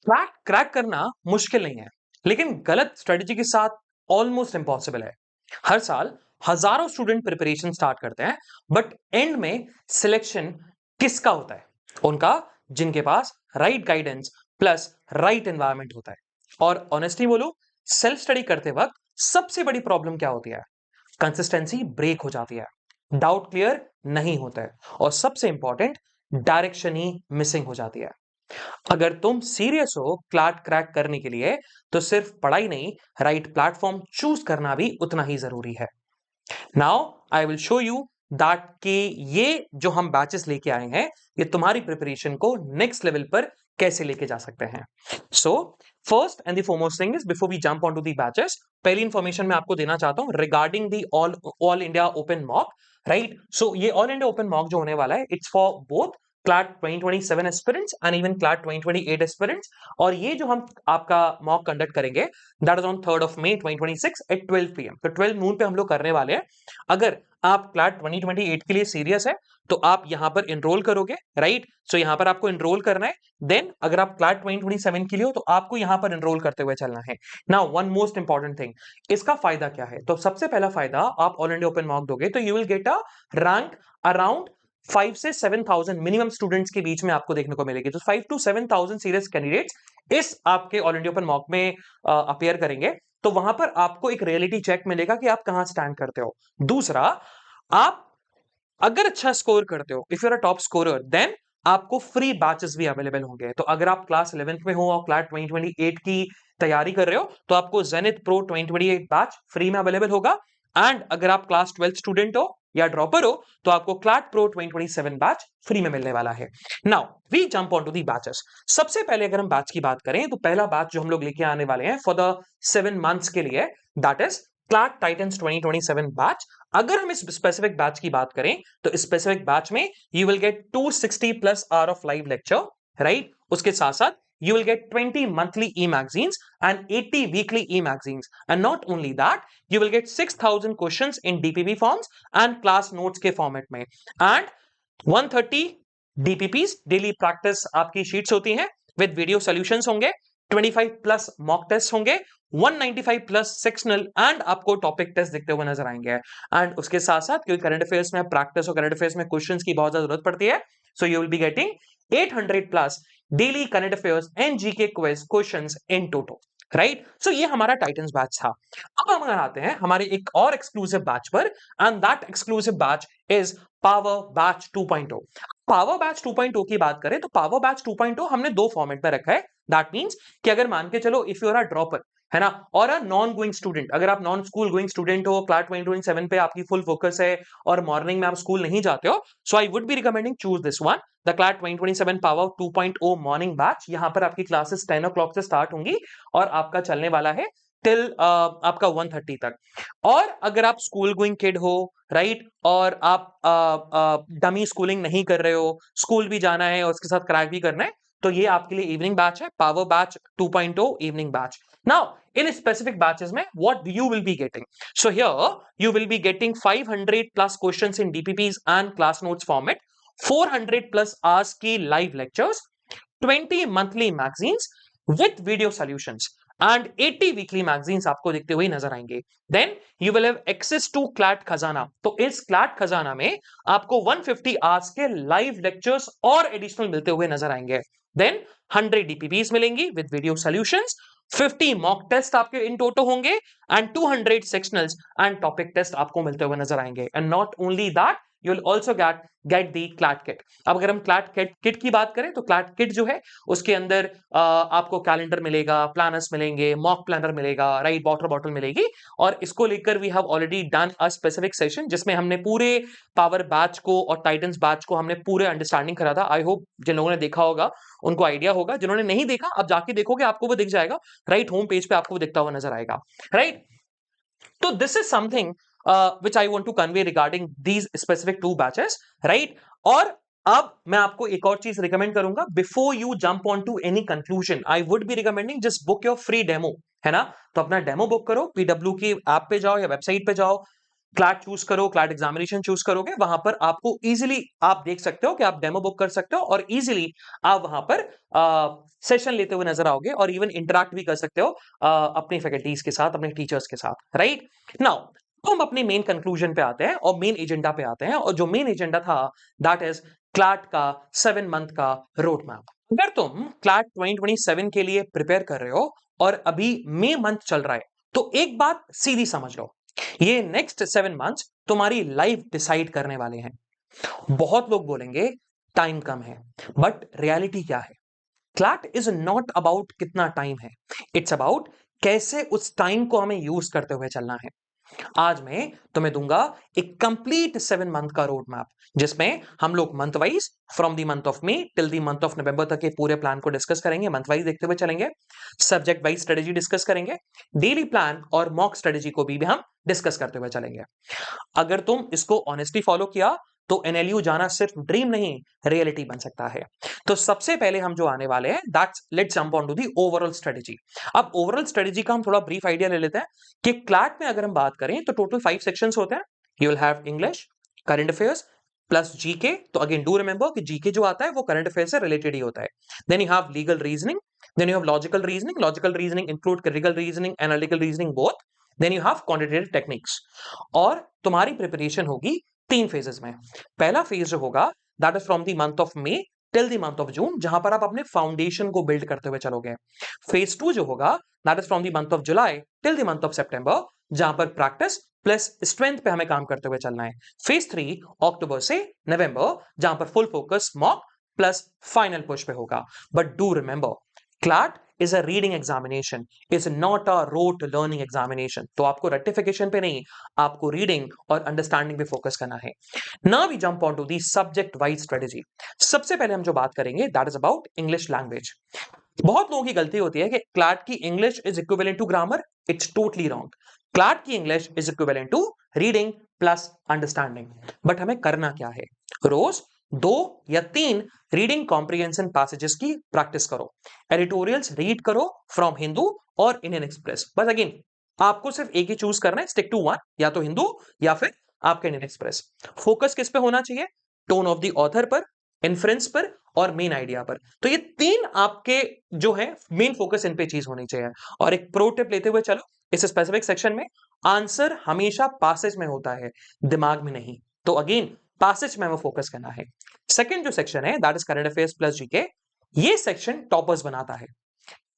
Crack crack करना मुश्किल नहीं है, लेकिन गलत स्ट्रेटजी के साथ ऑलमोस्ट इम्पॉसिबल है। हर साल हजारों स्टूडेंट प्रिपरेशन स्टार्ट करते हैं, बट एंड में सिलेक्शन किसका होता है? उनका, जिनके पास right guidance plus right environment होता है। और ऑनेस्टली बोलो, सेल्फ स्टडी करते वक्त सबसे बड़ी प्रॉब्लम क्या होती है? कंसिस्टेंसी ब्रेक हो जाती है, डाउट क्लियर नहीं होता है, और सबसे इंपॉर्टेंट, डायरेक्शन ही मिसिंग हो जाती है। अगर तुम सीरियस हो क्लैट क्रैक करने के लिए, तो सिर्फ पढ़ाई नहीं, राइट प्लेटफॉर्म चूज करना भी उतना ही जरूरी है। Now I will show you that कि ये जो हम बैचेस लेके आए हैं, ये तुम्हारी प्रिपरेशन को नेक्स्ट लेवल पर कैसे लेके जा सकते हैं। So first and the foremost thing is, before we jump on to the batches, पहली इंफॉर्मेशन मैं आपको देना चाहता हूं regarding the all India open mock. Right, so ये ऑल इंडिया ओपन मॉक जो होने वाला है, it's for both CLAT 2027 aspirants and even CLAT 2028 aspirants. और ये जो हम आपका मॉक कंडक्ट करेंगे, that is on 3rd of May 2026 at 12 PM। तो 12 नून पे हम लोग करने वाले हैं। अगर आप क्लैट 2028 के लिए सीरियस है, तो आप यहां पर एनरोल करोगे। राइट, सो यहां पर आपको एनरोल करना है। देन अगर आप क्लैट 2027 के लिए हो, तो आपको यहां पर एनरोल करते हुए चलना है। Now one most important thing, इसका फायदा क्या है? तो सबसे पहला फायदा, आप ऑल इंडिया ओपन मॉक दोगे तो you will get a rank around 5 से 7,000 मिनिमम स्टूडेंट्स के बीच में आपको देखने को मिलेगी। तो 5 to 7,000 सीरियस कैंडिडेट्स इस आपके ऑल इंडिया ओपन मॉक में अपीयर करेंगे। तो वहां पर आपको एक रियलिटी चेक मिलेगा कि आप कहां स्टैंड करते हो। दूसरा, आप अगर अच्छा स्कोर करते हो, if you are a top scorer, then आपको फ्री बैचेस भी अवेलेबल होंगे। तो अगर आप क्लास 11th में हो और क्लैट 2028 की तैयारी कर रहे हो, तो आपको जेनिथ प्रो 2028 बैच फ्री में अवेलेबल होगा। एंड अगर आप क्लास 12 स्टूडेंट हो या ड्रॉपर हो, तो आपको क्लैट प्रो 2027 बैच फ्री में मिलने वाला है। Now we jump on to the batches. सबसे पहले अगर हम बैच की बात करें, तो पहला बैच जो हम लोग लेके आने वाले हैं फॉर द 7 months के लिए, that is CLAT titans 2027 batch. अगर हम इस स्पेसिफिक बैच की बात करें, तो स्पेसिफिक बैच में you will get 260 plus hour of live lecture. Right, उसके साथ साथ you will get 20 monthly e-magazines and 80 weekly e-magazines, and not only that, you will get 6,000 questions in DPP forms and class notes के format में, and 130 DPPs daily practice आपकी sheets होती हैं with video solutions होंगे, 25 plus mock test होंगे, 195 plus sectional and आपको topic test दिखते हुए नजर आएंगे। एंड उसके साथ साथ, क्योंकि करंट अफेयर्स में प्रैक्टिस और करंट अफेयर्स में क्वेश्चंस की बहुत ज्यादा जरूरत पड़ती है, so you will be getting 800 plus daily current affairs and GK quiz questions in total. Right, so ये हमारा टाइटन्स बैच था। अब हम आते हैं हमारे एक और एक्सक्लूसिव बैच पर, and that exclusive batch is power batch 2.0। Power batch 2.0 की बात करें, तो पावर बैच 2.0 हमने दो फॉर्मेट में रखा है। दैट मींस कि अगर मान के चलो, if you are a dropper, है ना, और अ नॉन गोइंग स्टूडेंट, अगर आप नॉन स्कूल गोइंग स्टूडेंट हो, क्लास 2027 पे आपकी फुल फोकस है और मॉर्निंग में आप स्कूल नहीं जाते हो, so I would be recommending choose this one, the class 2027 power 2.0 morning batch. यहां पर आपकी क्लासेस 10 o'clock से स्टार्ट होंगी और आपका चलने वाला है टिल आपका 1:30 तक। और अगर आप स्कूल गोइंग किड हो, राइट, और आप डमी स्कूलिंग नहीं कर रहे हो, स्कूल भी जाना है और उसके साथ क्रैक भी करना है, तो ये आपके लिए इवनिंग बैच है, power batch 2.0 evening batch. Now in specific batches में what you will be getting, so here you will be getting 500 plus questions in DPPs and class notes format, 400 plus hours की live lectures, 20 monthly magazines with video solutions and 80 weekly magazines आपको दिखते हुए नजर आएंगे। Then you will have access to CLAT खजाना। तो इस CLAT खजाना में आपको 150 आवर्स के लाइव लेक्चर्स और एडिशनल मिलते हुए नजर आएंगे। देन 100 डीपीपीस मिलेंगी with video solutions, 50 mock test आपके इन टोटो होंगे, and 200 sectionals and topic test आपको मिलते हुए नजर आएंगे। And not only that, you will also get the CLAT kit. अब अगर हम क्लैट किट की बात करें, तो क्लैट किट जो है, उसके अंदर आपको कैलेंडर मिलेगा, प्लानर्स मिलेंगे, मॉक प्लानर मिलेगा, राइट, वाटर बॉटल मिलेगी। और इसको लेकर we have already done a specific session, जिसमें हमने पूरे पावर बैच को और टाइटन्स बैच को हमने पूरे अंडरस्टैंडिंग करा था। आई होप जिन लोगों ने देखा होगा उनको आइडिया होगा, जिन्होंने नहीं देखा अब जाके देखोगे आपको वो दिख जाएगा। राइट, होम पेज पे आपको वो दिखता हुआ नजर आएगा। राइट, तो this is something which I want to convey regarding these specific two batches, right? और अब मैं आपको एक और चीज रिकमेंड करूंगा, before you jump on to any conclusion, I would be recommending just book your free demo, है ना। तो अपना डेमो बुक करो, पीडब्ल्यू की ऐप पे जाओ या वेबसाइट पे जाओ, क्लैट चूज करो, क्लैट एग्जामिनेशन चूज करोगे, वहां पर आपको इजीली आप देख सकते हो कि आप डेमो बुक कर सकते हो और इजीली आप वहां पर सेशन लेते हुए नजर आओगे और इवन इंटरेक्ट भी कर सकते हो अपनी फैकल्टीज के साथ, अपने टीचर्स के साथ, राइट। नाउ तो हम अपने मेन कंक्लूजन पे आते हैं और मेन एजेंडा पे आते हैं, और जो मेन एजेंडा था दैट इज क्लैट का 7 मंथ का रोड मैप। अगर तुम क्लैट 2027 के लिए प्रिपेयर कर रहे हो और अभी मई मंथ चल रहा है, तो एक बात सीधी समझ लो, ये नेक्स्ट 7 मंथ्स तुम्हारी लाइफ डिसाइड करने वाले हैं। बहुत लोग बोलेंगे टाइम कम है, बट रियलिटी क्या है? क्लैट इज नॉट अबाउट कितना टाइम है, इट्स अबाउट कैसे उस टाइम को हमें यूज करते हुए चलना है। आज मैं तुम्हें दूंगा एक कंप्लीट 7 मंथ का रोड मैप, जिसमें हम लोग month wise from the month of May till the month of November तक के पूरे प्लान को डिस्कस करेंगे, मंथ वाइज देखते हुए चलेंगे, सब्जेक्ट वाइज स्ट्रेटेजी डिस्कस करेंगे, डेली प्लान और मॉक स्ट्रेटेजी को भी हम डिस्कस करते हुए चलेंगे। अगर तुम इसको ऑनेस्टली फॉलो किया तो एनएलयू जाना सिर्फ ड्रीम नहीं, रियलिटी बन सकता है। तो सबसे पहले हम जो आने वाले हैं, that's let's jump on to the overall strategy. अब ओवरऑल स्ट्रेटेजी का हम थोड़ा ब्रीफ आइडिया ले लेते हैं कि क्लैट में अगर हम बात करें तो टोटल 5 सेक्शंस होते हैं। You will have English, current affairs plus GK. तो अगेन डू रिमेंबर कि जीके जो आता है वो करंट अफेयर से रिलेटेड ही होता है। Then you have legal reasoning, then you have logical reasoning include critical reasoning, analytical reasoning both, then you have quantitative techniques. और तुम्हारी प्रिपरेशन होगी 3 फेजेस में। पहला फेज जो होगा that is from the month of May till the month of June, जहां पर आप अपने फाउंडेशन को बिल्ड करते हुए चलोगे। फेज 2 जो होगा that is from the month of July till the month of September, जहां पर प्रैक्टिस प्लस स्ट्रेंथ पे हमें काम करते हुए चलना है। फेज 3 अक्टूबर से नवंबर, जहां पर full focus mock plus final push पे होगा। But do remember, CLAT is a reading examination, is not a rote learning examination. तो आपको रेक्टिफिकेशन पे नहीं, आपको रीडिंग और अंडरस्टैंडिंग पे फोकस करना है। Now we jump on to the subject wise strategy. सबसे पहले हम जो बात करेंगे that is about English language. बहुत लोगों की गलती होती है कि क्लैट की English is equivalent to grammar. It's totally wrong. CLAT की English is equivalent to reading plus understanding. But हमें करना क्या है? रोज 2 या 3 रीडिंग कॉम्प्रिहेंशन पैसेजेस की प्रैक्टिस करो। एडिटोरियल्स रीड करो फ्रॉम हिंदू और इंडियन एक्सप्रेस। बस अगेन आपको सिर्फ एक ही चूज करना है, स्टिक टू वन, या तो हिंदू या फिर आपका इंडियन एक्सप्रेस। फोकस किस पे होना चाहिए? टोन ऑफ द ऑथर पर, इन्फ्रेंस पर और मेन आइडिया पर। तो ये 3 आपके जो है मेन फोकस इन पे चीज होनी चाहिए। और एक प्रो टिप लेते हुए चलो, इस स्पेसिफिक सेक्शन में आंसर हमेशा पासेज में होता है, दिमाग में नहीं। तो अगेन पासेज में हमें फोकस करना है। सेकंड जो सेक्शन है that is current affairs plus GK. ये सेक्शन टॉपर्स बनाता है।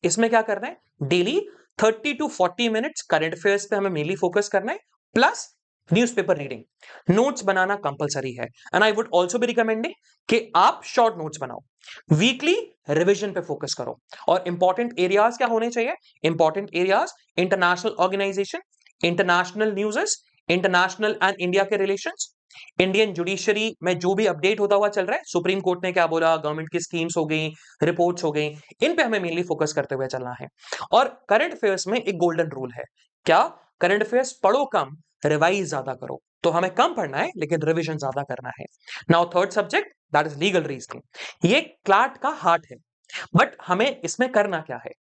इसमें क्या करना है? Daily 30 to 40 minutes current affairs पे हमें मेनली फोकस करना है, प्लस न्यूज़पेपर रीडिंग। नोट्स बनाना कंपलसरी है, and I would also be recommending कि आप शॉर्ट नोट्स बनाओ। वीकली रिवीजन पे फोकस करो। और इंपॉर्टेंट एरियाज क्या होने चाहिए? Important areas international organisation, international newses, international and India के रिलेशंस, इंडियन जुडिशरी में जो भी अपडेट होता हुआ चल रहा है, सुप्रीम कोर्ट ने क्या बोला, गवर्नमेंट की स्कीम्स हो गई, रिपोर्ट्स हो गई, इन पे हमें मेनली फोकस करते हुए चलना है। और करंट अफेयर्स में एक गोल्डन रूल है, क्या? करंट अफेयर्स पढ़ो कम, रिवाइज ज्यादा करो। तो हमें कम पढ़ना है लेकिन रिवीजन ज्यादा करना है। Now third subject that is legal reasoning. ये क्लैट का हार्ट है, बट हमें इसमें करना क्या है?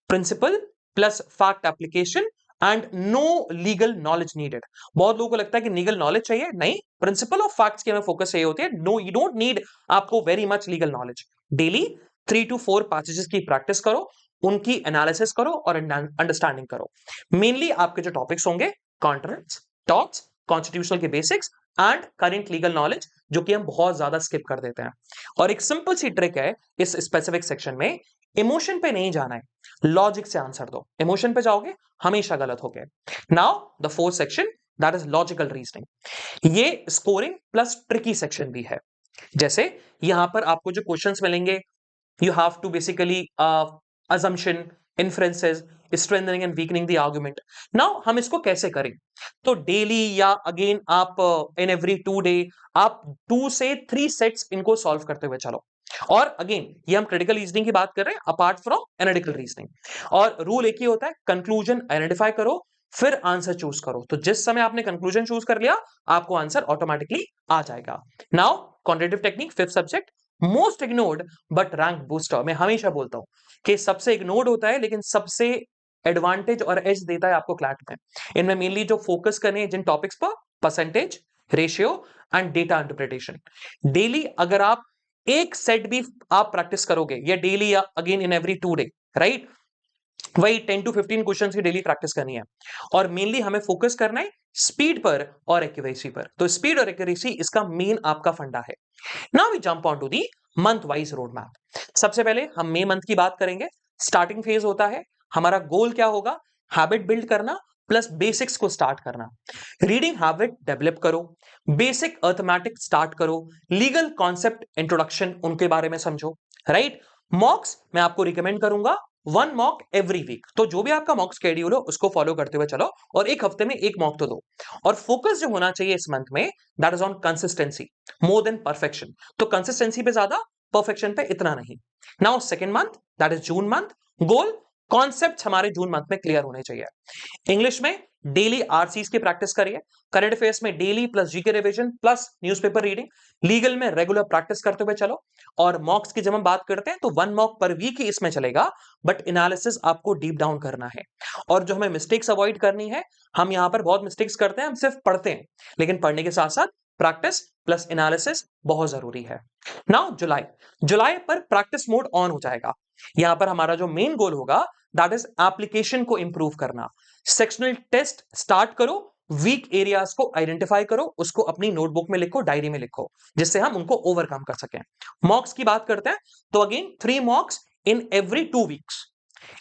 Principle plus fact application and no legal knowledge needed. बहुत लोगों को लगता है कि लीगल नॉलेज चाहिए, नहीं, प्रिंसिपल ऑफ फैक्ट्स की हमें फोकस चाहिए होती है। नो, यू डोंट नीड आपको very much legal knowledge. Daily 3 to 4 passages की प्रैक्टिस करो, उनकी एनालिसिस करो और अंडरस्टैंडिंग करो। मेनली आपके जो टॉपिक्स होंगे, कॉन्ट्रैक्ट्स, टॉक्स, कॉन्स्टिट्यूशनल के basics and current legal knowledge, जो कि हम बहुत ज्यादा स्किप कर देते हैं। और एक सिंपल सी ट्रिक है इस स्पेसिफिक सेक्शन में, इमोशन पे नहीं जाना है, लॉजिक से आंसर दो। इमोशन पे जाओगे हमेशा गलत होगे। Now the fourth section that is logical reasoning. ये स्कोरिंग प्लस ट्रिकी सेक्शन भी है। जैसे यहां पर आपको जो क्वेश्चंस मिलेंगे, you have to basically assumption, inferences, strengthening and weakening the argument. Now हम इसको कैसे करें? तो डेली या अगेन आप इन एवरी 2 डे आप 2 से 3 सेट्स इनको सॉल्व करते हुए चलो। और अगेन ये हम क्रिटिकल रीजनिंग की बात कर रहे हैं अपार्ट फ्रॉम एनालिटिकल रीजनिंग। और रूल एक ही होता है, कंक्लूजन आइडेंटिफाई करो फिर आंसर चूज करो। तो जिस समय आपने कंक्लूजन चूज कर लिया, आपको आंसर ऑटोमेटिकली आ जाएगा। Now quantitative technique, fifth subject, most ignored but rank booster. मैं हमेशा बोलता हूं कि सबसे इग्नोर्ड होता है लेकिन सबसे एडवांटेज और एज देता है आपको क्लैट में। इनमें मेनली जो फोकस करने हैं जिन टॉपिक्स पर, percentage, ratio and data interpretation. Daily अगर आप एक सेट भी आप प्रैक्टिस करोगे, या डेली या again in every 2 day, right, वही 10 टू 15 क्वेश्चंस की डेली प्रैक्टिस करनी है। और मेनली हमें फोकस करना है स्पीड पर और एक्यूरेसी पर। तो स्पीड और एक्यूरेसी इसका मेन आपका फंडा है। Now we jump on to the month wise road map. सबसे पहले हम मई मंथ की बात करेंगे। स्टार्टिंग फेज होता है, हमारा गोल क्या होगा? हैबिट बिल्ड करना प्लस बेसिक्स को स्टार्ट करना। रीडिंग हैबिट डेवलप करो, बेसिक अर्थमेटिक स्टार्ट करो, लीगल कॉन्सेप्ट इंट्रोडक्शन उनके बारे में समझो, राइट। मॉक्स मैं आपको रिकमेंड करूंगा 1 मॉक एवरी वीक। तो जो भी आपका मॉक शेड्यूल हो उसको फॉलो करते हुए चलो, और एक हफ्ते में एक मॉक तो दो। और फोकस जो होना चाहिए इस मंथ में, that is on consistency more than perfection. तो कंसिस्टेंसी पे ज्यादा, परफेक्शन पे इतना नहीं। Now second month, that is June month. Goal, concept हमारे जून मंथ में क्लियर होने चाहिए। इंग्लिश में डेली आरसीज की प्रैक्टिस करिए। करंट अफेयर्स में daily plus GK revision plus newspaper reading. Legal में रेगुलर प्रैक्टिस करते हुए चलो। और मॉक्स की जब हम बात करते हैं तो 1 मॉक पर वीक ही इसमें चलेगा, बट एनालिसिस आपको डीप डाउन करना है। और जो हमें मिस्टेक्स अवॉइड करनी है, हम यहां पर बहुत मिस्टेक्स करते हैं, हम सिर्फ पढ़ते हैं, लेकिन पढ़ने के साथ साथ प्रैक्टिस प्लस एनालिसिस बहुत जरूरी है। नाउ जुलाई, जुलाई पर प्रैक्टिस मोड ऑन हो जाएगा। यहां पर हमारा जो मेन गोल होगा, दैट इज एप्लीकेशन को इंप्रूव करना। सेक्शनल टेस्ट स्टार्ट करो, वीक एरियाज को आइडेंटिफाई करो, उसको अपनी नोटबुक में लिखो, डायरी में लिखो, जिससे हम उनको ओवरकम कर सकें। मॉक्स की बात करते हैं तो again 3 मॉक्स in every 2 weeks.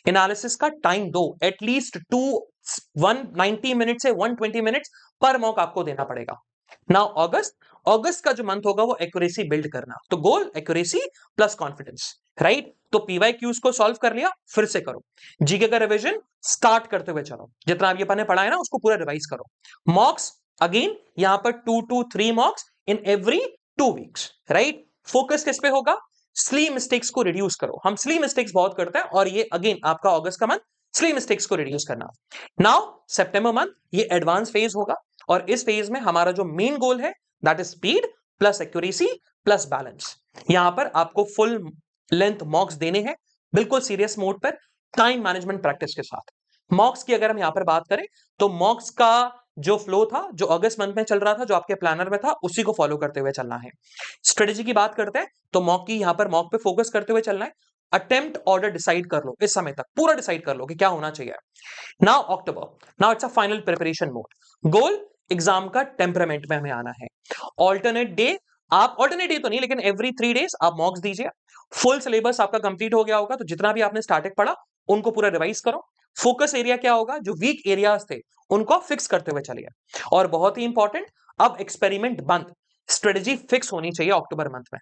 Analysis का टाइम दो, एटलीस्ट 190 मिनट से 120 मिनट्स पर मॉक आपको देना पड़ेगा। नाउ अगस्त, अगस्त का जो मंथ होगा वो एक्यूरेसी बिल्ड करना। तो गोल एक्यूरेसी प्लस कॉन्फिडेंस, राइट। तो पीवाई क्यूज को सॉल्व कर लिया, फिर से करो। जीके का रिवीजन स्टार्ट करते हुए चलो, जितना भी अपन ने पढ़ा है ना उसको पूरा रिवाइज करो। मॉक्स अगेन यहां पर 2 to 3 मॉक्स in every 2 weeks, right. Focus किस पे होगा? स्ली मिस्टेक्स को रिड्यूस करो। हम स्ली मिस्टेक्स बहुत करते हैं, और ये अगेन आपका अगस्त का मंथ स्ली मिस्टेक्स को रिड्यूस करना। नाउ सितंबर मंथ, ये एडवांस फेज होगा, और इस फेज में हमारा जो मेन गोल है, that is speed plus accuracy plus balance. यहां पर आपको फुल लेंथ मॉक्स देने हैं, बिल्कुल सीरियस मोड पर, टाइम मैनेजमेंट प्रैक्टिस के साथ। मॉक्स की अगर हम यहां पर बात करें तो मॉक्स का जो फ्लो था, जो अगस्त मंथ में चल रहा था, जो आपके प्लानर में था, उसी को फॉलो करते हुए चलना है। स्ट्रेटेजी की बात करते हैं तो मॉक की यहां पर मॉक पे फोकस करते हुए चलना है। अटेम्प्ट ऑर्डर डिसाइड कर लो, इस समय तक पूरा डिसाइड कर लो कि क्या होना चाहिए। Now October, now it's a final preparation mode. Goal, exam का टेम्परामेंट में हमें आना है। ऑल्टरनेट डे, आप ऑल्टरनेट डे तो नहीं, लेकिन एवरी 3 डेज आप मॉक्स दीजिए। फुल सिलेबस आपका कंप्लीट हो गया होगा, तो जितना भी आपने स्टार्टिंग पढ़ा उनको पूरा रिवाइज करो। फोकस एरिया क्या होगा? जो वीक एरियाज थे उनको फिक्स करते हुए चलिए। और बहुत ही इंपॉर्टेंट, अब एक्सपेरिमेंट बंद, स्ट्रेटेजी फिक्स होनी चाहिए अक्टूबर मंथ में।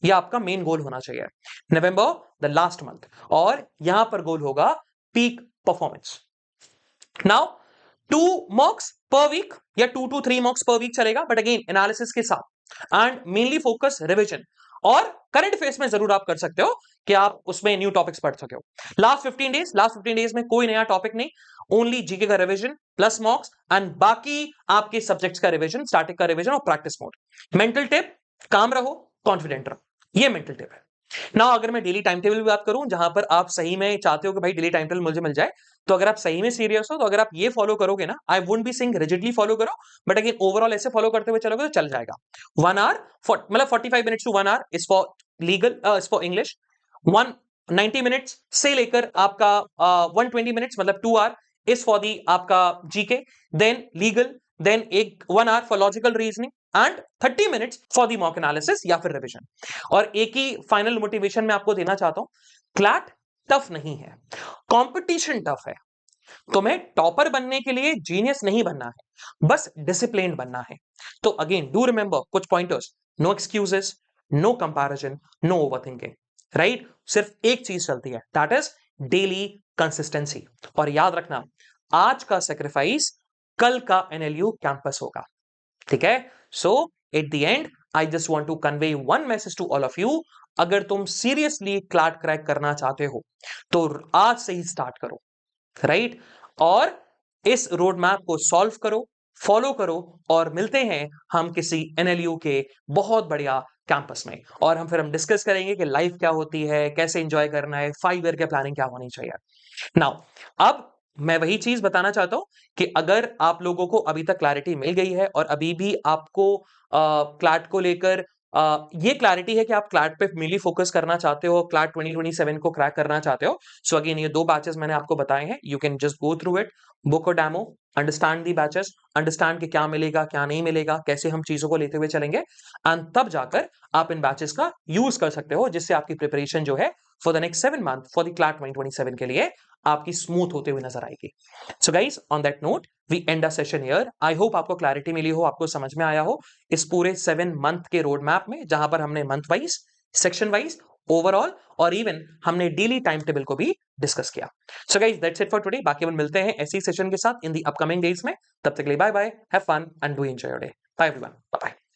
यह आपका मेन गोल होना चाहिए। नवंबर, द लास्ट मंथ, और यहां पर गोल होगा पीक परफॉर्मेंस। नाउ 2 मॉक्स पर वीक या 2 to 3 मॉक्स पर वीक चलेगा, बट अगेन एनालिसिस के साथ, एंड मेनली फोकस रिवीजन। और करंट फेस में जरूर आप कर सकते हो कि आप उसमें न्यू टॉपिक्स पढ़ सके हो। लास्ट 15 डेज में कोई नया टॉपिक नहीं, ओनली जीके का रिवीजन प्लस मॉक्स, एंड बाकी आपके सब्जेक्ट्स का रिवीजन, स्टैटिक का रिवीजन और प्रैक्टिस मोड। मेंटल टिप, काम रहो, कॉन्फिडेंट रहो, ये मेंटल टिप है। ना अगर मैं डेली टाइम टेबल की बात करूं, जहां पर आप सही में चाहते हो कि भाई डेली टाइम टेबल मुझे मिल जाए, तो अगर आप सही में सीरियस हो, तो अगर आप ये फॉलो करोगे ना, I wouldn't be saying rigidly follow करो, बट अगेन ओवरऑल ऐसे फॉलो करते हुए चलोगे तो चल जाएगा। 1 आवर, मतलब 45 minutes to 1 hour is for legal, is for English. 190 minutes से लेकर आपका 120 मिनट्स मतलब 2 आवर इज फॉर दी आपका जीके, देन लीगल, देन एक 1 hour for logical reasoning, and 30 minutes for the mock analysis या फिर रिविजन। और एक ही फाइनल मोटिवेशन मैं आपको देना चाहता हूं, क्लैट टफ नहीं है, कंपटीशन टफ है। तुम्हें टॉपर बनने के लिए जीनियस नहीं बनना है, बस डिसिप्लिन बनना है। तो अगेन डू रिमेंबर कुछ pointers, no excuses, no comparison, no overthinking, right. सिर्फ एक चीज चलती है, दैट इज डेली कंसिस्टेंसी। और याद रखना, आज का सेक्रीफाइस कल का एनएलयू कैंपस होगा, ठीक है। So at the end I just want to convey one message to all of you, अगर तुम सीरियसली क्लैट क्रैक करना चाहते हो तो आज से ही स्टार्ट करो, राइट। और इस रोड मैप को सॉल्व करो, फॉलो करो, और मिलते हैं हम किसी एनएलयू के बहुत बढ़िया कैंपस में, और हम डिस्कस करेंगे कि लाइफ क्या होती है, कैसे एंजॉय करना है, 5 ईयर के प्लानिंग क्या होनी चाहिए। नाउ अब मैं वही चीज बताना चाहता हूं कि अगर आप लोगों को अभी तक क्लैरिटी मिल गई है और अभी भी आपको क्लैट को लेकर ये क्लैरिटी है कि आप क्लैट पे मिली फोकस करना चाहते हो, क्लैट 2027 को क्रैक करना चाहते हो, सो अगेन ये 2 बैचेस मैंने आपको बताए हैं, you can just go through it, book a demo, understand the batches, understand कि क्या मिलेगा, क्या नहीं मिलेगा, कैसे हम चीजों को लेते हुए चलेंगे, एंड तब जाकर आप इन बैचेस का यूज कर सकते हो, जिससे आपकी प्रिपरेशन जो है for the next 7 month for the CLAT 2027 के लिए आपकी स्मूथ होते हुए नजर आएगी। So guys, on that note we end a session here. I hope आपको क्लैरिटी मिली हो, आपको समझ में आया हो इस पूरे 7 मंथ के रोड मैप में, जहां पर हमने month wise, section wise, overall और इवन हमने डेली टाइम टेबल को भी डिस्कस किया। So guys, that's it for today. बाकी हम मिलते हैं ऐसी सेशन के साथ इन दी अपकमिंग डेज में। तब तक के लिए bye bye, have fun and do enjoy your day. Bye everyone, bye bye.